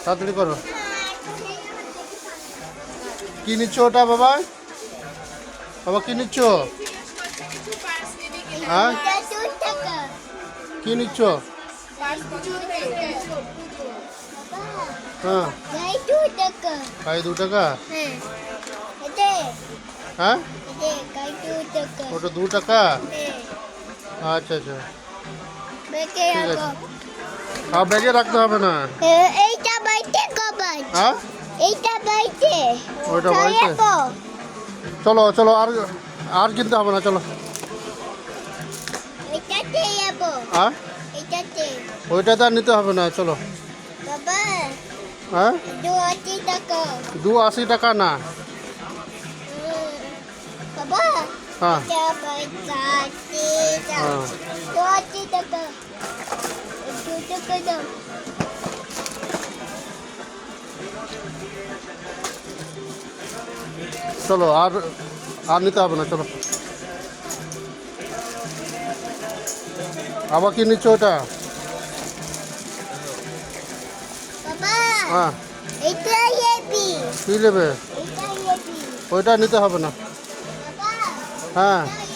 তাড়াতাড়ি করো। কি নিচ্ছ ওটা বাবা? বাবা কি নিচ্ছ? হ্যাঁ কি নিচ্ছ? হ্যাঁ গায়ে 2 টাকা। হ্যাঁ ওটা 2 টাকা। আচ্ছা আচ্ছা ঠিক আছে। হ্যাঁ ব্যাগে রাখতে হবে না। এইটা বাইতে কবাই হ্যাঁ এইটা বাইতে ওইটা বাড়িতে। চলো চলো আর আর কিনতে হবে না চলো। এইটাতে যাবো হ্যাঁ এইটাতে ওইটাতে আর নিতে হবে না চলো। বাবা হ্যাঁ 280 টাকা 280 টাকা না। বাবা হ্যাঁ এটা বাইতে হ্যাঁ 280 টাকা 2 টাকা দাও চলো আর আর নিতে হবে না চলো। আবার কি নিচ্ছ ওটা? বাবা হ্যাঁ এইটা হেভি কি নেবে? এইটা হেভি ওইটা নিতে হবে না। বাবা হ্যাঁ এটা